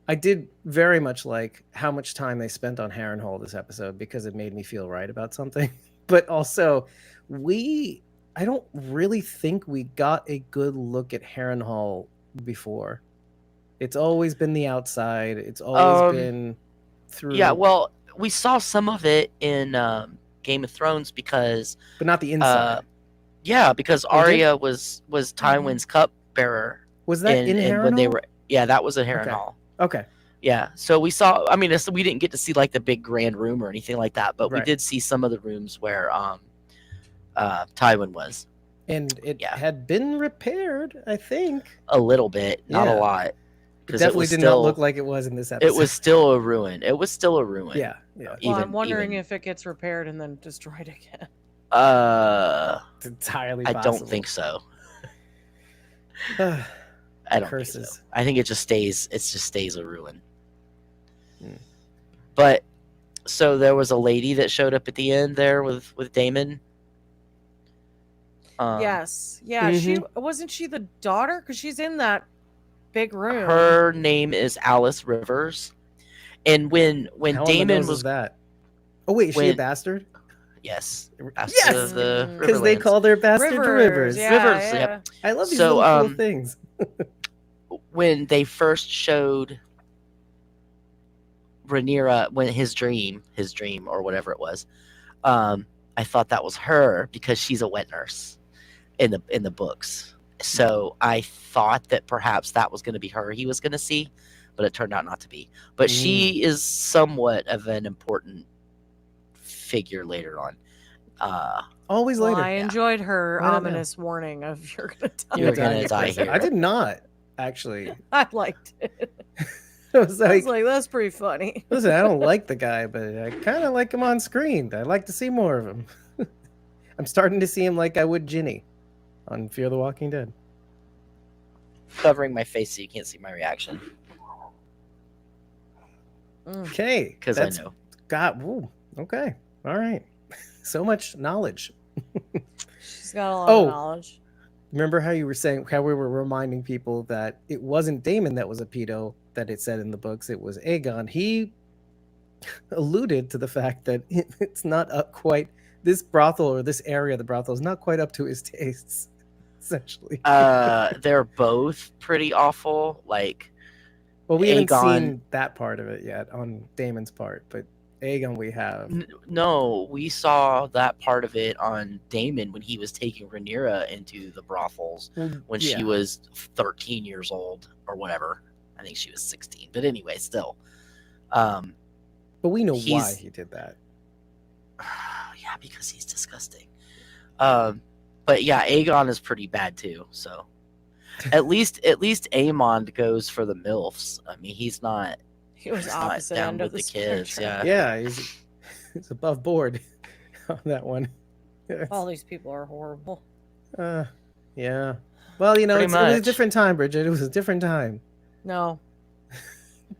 I did very much like how much time they spent on Harrenhal this episode, because it made me feel right about something. But also, I don't really think we got a good look at Harrenhal before. It's always been the outside. It's always been through. Yeah, well, we saw some of it in Game of Thrones, because but not the inside. because Oh, did? Arya was Tywin's cup bearer. Was that in Harrenhal? when they were that was at Harrenhal. Okay. Yeah, so we saw. I mean, we didn't get to see like the big grand room or anything like that, but we Right. did see some of the rooms where Tywin was. And it Yeah, had been repaired, I think. a little bit, not a Yeah. lot, It because it definitely was did still not look like it was in this it episode. was still a ruin. It was still a ruin. Yeah, yeah. Well, I'm Even- wondering even- if it gets repaired and then destroyed again. It's entirely I possible. don't think so. so. I don't think Curses. so. I think it just stays. It just stays a ruin. Hmm. But so there was a lady that showed up at the end there with Damon. Yes. Yeah. She Mm-hmm. wasn't she the daughter? Because she's in that big room. Her name is Alice Rivers, and when How on the Damon nose was is that? Oh wait, is she a when- bastard? yes, Yes! of the Because they Riverlands. called her Bastard to Rivers. Yeah, Rivers, yeah. yep. I love these So, little cool things. when they first showed Rhaenyra when his dream or whatever it was, I thought that was her because she's a wet nurse in the books. So I thought that perhaps that was going to be her he was going to see, but it turned out not to be. But she is somewhat of an important figure later on. Always Well, later. I enjoyed her I don't know. ominous warning of you're gonna die. You're gonna die Chris. here. I did not actually. I liked it. I was I like, was like, that's pretty funny. listen, I don't like the guy, but I kind of like him on screen. I'd like to see more of him. I'm starting to see him like I would Ginny on Fear the Walking Dead. Covering my face so you can't see my reaction Mm. Okay, because I know. God, ooh, okay, all right. So much knowledge. She's got a lot Oh. of knowledge. Remember how you were saying how we were reminding people that it wasn't Damon that was a pedo that it said in the books, it was Aegon. He alluded to the fact that it's not up quite this brothel or this area of the brothel is not quite up to his tastes, essentially. They're both pretty awful. Like Well, we haven't Aegon- seen that part of it yet on Damon's part, but Aegon we have. no, we saw that part of it on Damon when he was taking Rhaenyra into the brothels when she was 13 years old or whatever. I think she was 16, but anyway, still. But we know why he's- he did that. Yeah, because he's disgusting. But yeah, Aegon is pretty bad too. So at least Aemond goes for the milfs. I mean, he's not. He was He's not opposite down end of with the the kids, spectrum. Yeah, he's above board on that one. All these people are horrible. Yeah. Well, you know, Pretty it was a much. different time, Bridget. It was a different time. No,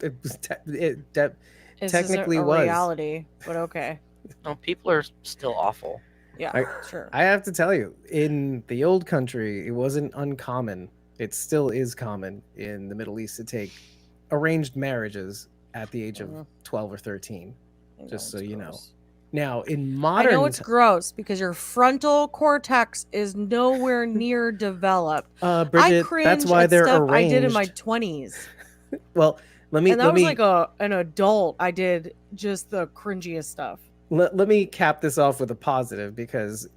It was this Technically isn't a was. reality, but okay. No, people are still awful. Yeah, sure. I have to tell you, in the old country, it wasn't uncommon. It still is common in the Middle East to take arranged marriages at the age of Mhm. 12 or 13. I know just so it's you know. gross. Now, in I modern know it's gross because your frontal cortex is nowhere near developed. I Bridget, cringe that's why at they're stuff arranged. I did in my 20s. Well, let me And that let was me like an adult. I did just the cringiest stuff. let me cap this off with a positive because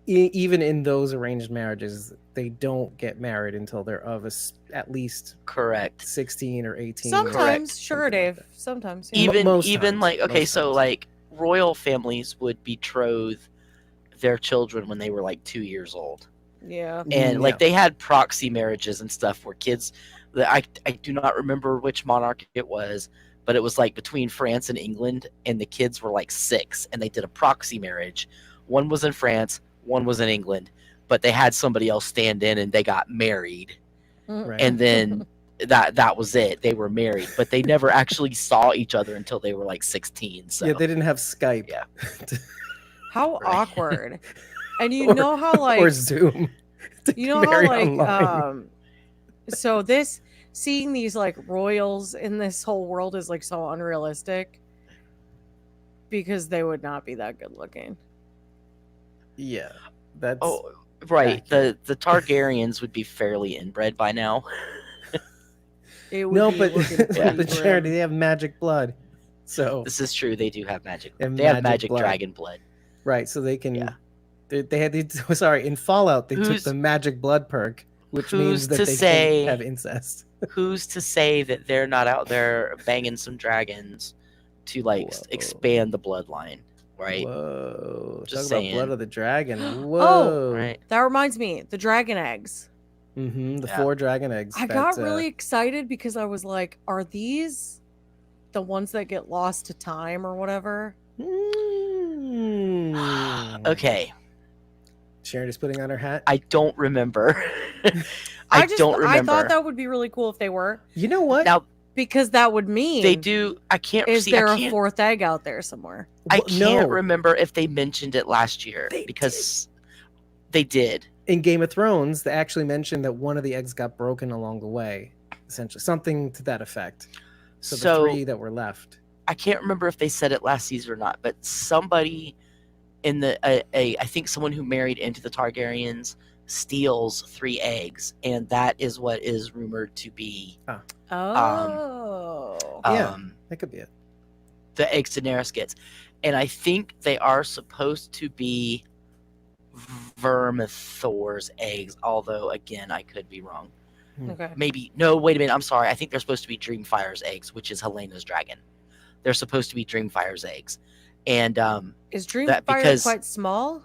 even in those arranged marriages, they don't get married until they're of at least Correct. 16 or 18. Sometimes, sure, something like Dave. that. Sometimes, yeah. Even most even times, like okay, most so times. like royal families would betroth their children when they were like 2 years old. Yeah. And like Yeah. they had proxy marriages and stuff where kids I do not remember which monarch it was, but it was like between France and England, and the kids were like 6 and they did a proxy marriage. One was in France, one was in England, but they had somebody else stand in and they got married, Right. and then that was it. They were married, but they never actually saw each other until they were like 16. So Yeah, they didn't have Skype. Yeah. How Right. awkward. And you Or- know how like or Zoom. to you know marry how like online. so this seeing these like royals in this whole world is like so unrealistic because they would not be that good looking. Yeah, that's oh right, accurate. the Targaryens would be fairly inbred by now. It would no, be but looking pretty the grim. charity they have magic blood, so This is true. They do have magic. And They have magic magic blood. dragon blood. right, so they can. Yeah. They had sorry in Fallout they took Who's- the magic blood perk which Who's means that to they say- can have incest. Who's to say that they're not out there banging some dragons to like Whoa. expand the bloodline, right? Whoa! Just Talk about blood saying. of the dragon. Oh, Whoa! Right? That reminds me, the dragon eggs. The Yeah. 4 dragon eggs. I got really excited because I was like, are these the ones that get lost to time or whatever? Okay, Sharon is putting on her hat. I don't remember. I remember. thought that would be really cool if they were, You know what? Now because that would mean they do. I can't is see. there I a can't. 4th egg out there somewhere? I Well, can't no. remember if they mentioned it last year They because they did. In Game of Thrones, they actually mentioned that one of the eggs got broken along the way. Essentially, something to that effect. So the 3 that were left. I can't remember if they said it last season or not, but somebody in the I think someone who married into the Targaryens steals 3 eggs, and that is what is rumored to be Oh. Yeah. That could be it. the eggs Daenerys gets. And I think they are supposed to be Vermithor's eggs, although again I could be wrong. Okay. Maybe no, wait a minute, I'm sorry. I think they're supposed to be Dreamfire's eggs, which is Helena's dragon. They're supposed to be Dreamfire's eggs. And Is that- Dreamfire because- quite small?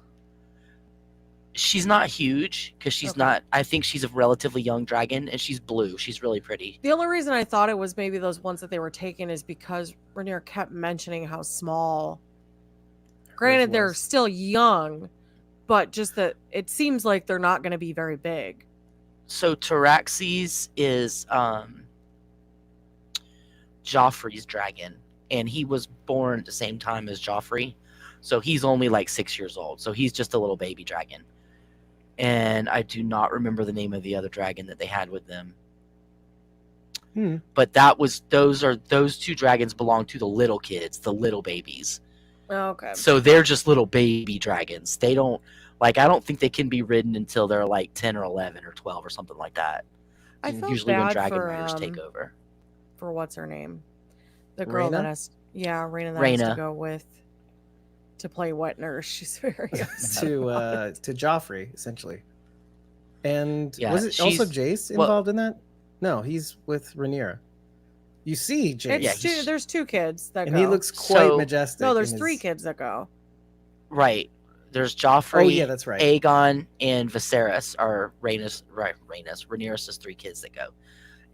she's not huge because she's Okay. not. I think she's a relatively young dragon, and she's blue. She's really pretty. The only reason I thought it was maybe those ones that they were taking is because Rhaenyra kept mentioning how small. Granted, they're was. still young, but just that it seems like they're not going to be very big. So Taraxes is Joffrey's dragon, and he was born at the same time as Joffrey, so he's only like 6 years old. So he's just a little baby dragon. And I do not remember the name of the other dragon that they had with them. But those 2 dragons belong to the little kids, the little babies. Okay. So they're just little baby dragons. They don't I don't think they can be ridden until they're like 10 or 11 or 12 or something like that. I felt Usually when bad dragon for, riders take over. for what's her name, the girl that Rhaena? has Rhaena that has to Rhaena. go with to play wet nurse. She's very upset to about it. to Joffrey, essentially. And Yeah, was it also she's- Jace well- involved in that? No, he's with Rhaenyra. You see Jace, Yeah, It's two. he's- There's 2 kids that and go. he looks quite So- majestic. no, in there's his- 3 kids that go. Right. There's Joffrey, Oh yeah, that's right. Aegon, and Viserys are Rhaenyra's 3 kids that go.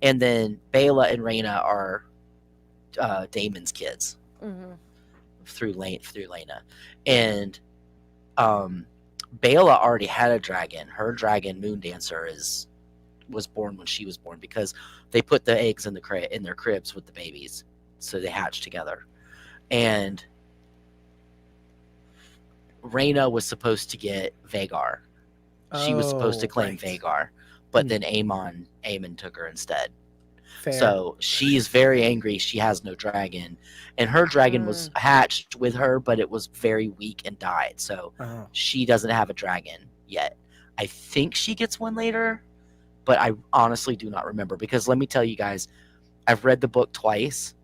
And then Bela and Rhaena are Daemon's kids Mm-hmm. through Lena. And Bela already had a dragon. Her dragon, Moondancer, was born when she was born because they put the eggs in their cribs with the babies, so they hatch together. And Rhaena was supposed to get Vhagar. She was supposed to claim right. Vhagar, but Hmm. then Aemon took her instead. Fair. So she's very angry. She has no dragon, and her dragon was hatched with her, but it was very weak and died. So Oh. she doesn't have a dragon yet. I think she gets one later, but I honestly do not remember because let me tell you guys, I've read the book twice,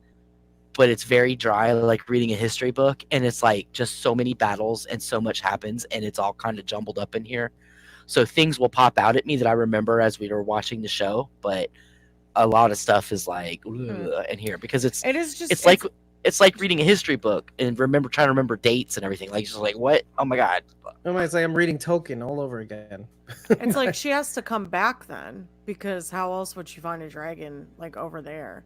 but it's very dry, like reading a history book, and it's like just so many battles and so much happens, and it's all kind of jumbled up in here. So things will pop out at me that I remember as we were watching the show, but a lot of stuff is like in here because it's It is just. it's like reading a history book and trying to remember dates and everything. Like just like what? Oh my god! Oh, it's like I'm reading Tolkien all over again. It's like she has to come back then because how else would she find a dragon like over there?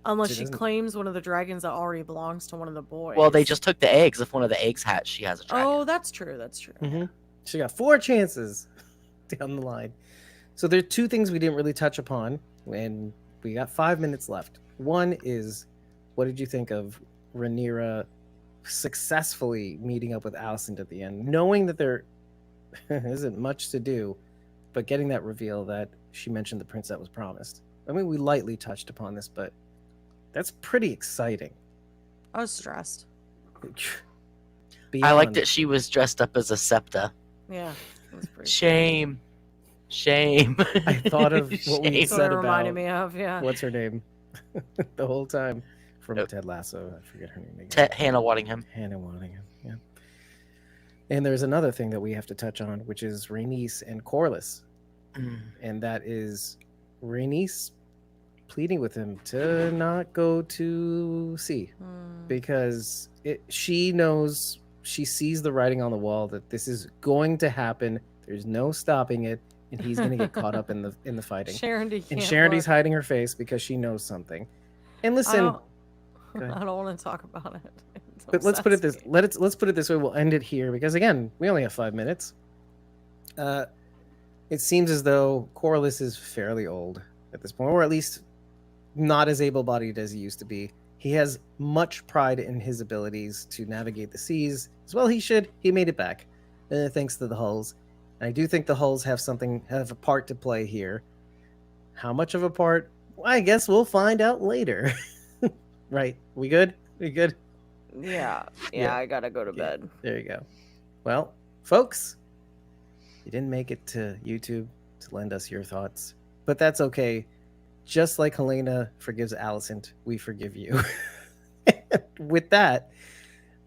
Unless She she doesn't- claims one of the dragons that already belongs to one of the boys. Well, they just took the eggs. If one of the eggs hatched, she has a dragon. Oh, that's true. That's true. Mhm. She got 4 chances down the line. So there are 2 things we didn't really touch upon, and we got 5 minutes left. One is, what did you think of Rhaenyra successfully meeting up with Alicent at the end, knowing that there isn't much to do, but getting that reveal that she mentioned the prince that was promised? I mean, we lightly touched upon this, but that's pretty exciting. I was stressed. I like Beyond- that she was dressed up as a septa. Yeah, it was pretty. Shame. I thought of what we Shame. That's what it said reminded about me of. Yeah. what's her name the whole time from Nope. Ted Lasso. I forget her name again. Hannah Waddingham. Hannah Waddingham. Yeah. And there's another thing that we have to touch on, which is Rhaenys and Corlys. and that is Rhaenys pleading with him to not go to sea because she knows, she sees the writing on the wall that this is going to happen. There's no stopping it, and he's going to get caught up in the fighting. Sharondy And can't Charity's look. hiding her face because she knows something. And I listen, don't, go ahead. I don't want to talk about it. It But let's put it this upsets me. let's put it this way. We'll end it here because again, we only have 5 minutes. It seems as though Corlys is fairly old at this point, or at least not as able-bodied as he used to be. He has much pride in his abilities to navigate the seas. As well, he should. He made it back, thanks to the hulls. And I do think the hulls have a part to play here. How much of a part? Well, I guess we'll find out later. Right? We good? We good? Yeah, Yeah. I gotta go to Okay. bed. There you go. Well, folks, you didn't make it to YouTube to lend us your thoughts, but that's okay. Just like Helena forgives Alicent, we forgive you. With that,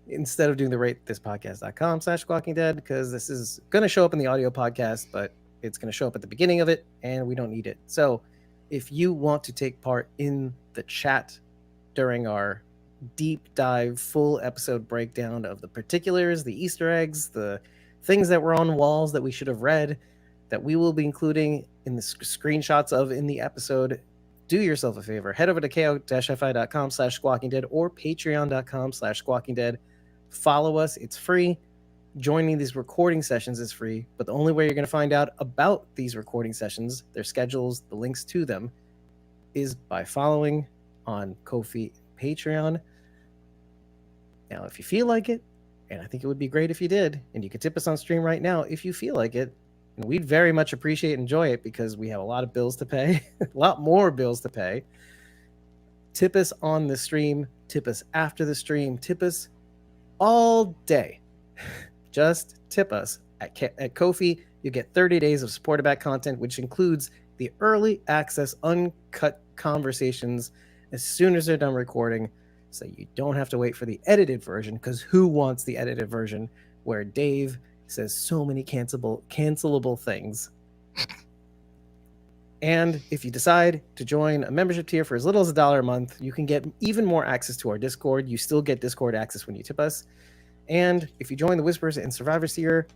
instead of doing the ratethispodcast.com/squawking dead, because this is going to show up in the audio podcast, but it's going to show up at the beginning of it, and we don't need it. So if you want to take part in the chat during our deep dive, full episode breakdown of the particulars, the Easter eggs, the things that were on walls that we should have read, that we will be including in the screenshots of in the episode, do yourself a favor. Head over to ko-fi.com/squawkingdead or patreon.com/squawkingdead. Follow us. It's free. Joining these recording sessions is free, but the only way you're going to find out about these recording sessions, their schedules, the links to them, is by following on Ko-fi, Patreon. Now, if you feel like it, and I think it would be great if you did, and you could tip us on stream right now if you feel like it, and we'd very much appreciate and enjoy it because we have a lot of bills to pay, a lot more bills to pay. Tip us on the stream, tip us after the stream, tip us all day. Just tip us at Ko-fi. You get 30 days of supported back content, which includes the early access uncut conversations as soon as they're done recording, so you don't have to wait for the edited version, because who wants the edited version where Dave says so many cancelable things? And if you decide to join a membership tier for as little as $1 a month, you can get even more access to our Discord. You still get Discord access when you tip us. And if you join the Whispers and Survivors tier,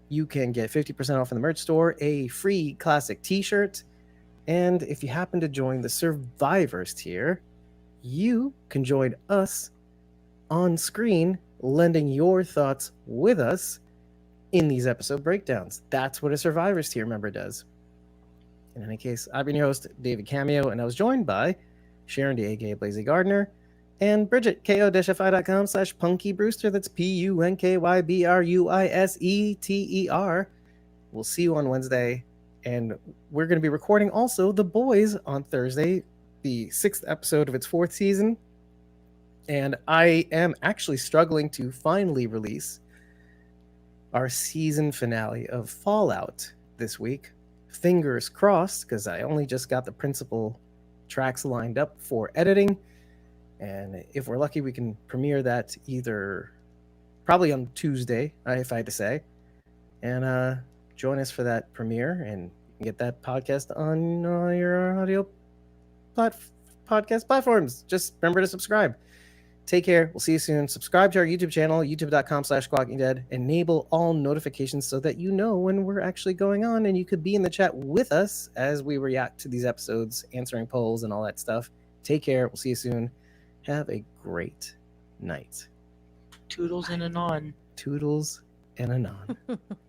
you can get 50% off in the merch store, a free classic t-shirt. And if you happen to join the Survivors tier, you can join us on screen, lending your thoughts with us in these episode breakdowns. That's what a Survivors tier member does. In any case, I've been your host, David Cameo, and I was joined by Sharon D, aka Blazy Gardner, and Bridget, ko-fi.com/punkybrewster. That's PUNKYBRUISETER. We'll see you on Wednesday, and we're going to be recording also The Boys on Thursday, the 6th episode of its 4th season. And I am actually struggling to finally release our season finale of Fallout this week. Fingers crossed, because I only just got the principal tracks lined up for editing. And if we're lucky, we can premiere that either probably on Tuesday, if I had to say. And join us for that premiere, and you can get that podcast on your audio podcast platforms. Just remember to subscribe. Take care. We'll see you soon. Subscribe to our YouTube channel, youtube.com/squawkingdead. Enable all notifications so that you know when we're actually going on, and you could be in the chat with us as we react to these episodes, answering polls and all that stuff. Take care. We'll see you soon. Have a great night. Toodles and anon. Toodles and anon.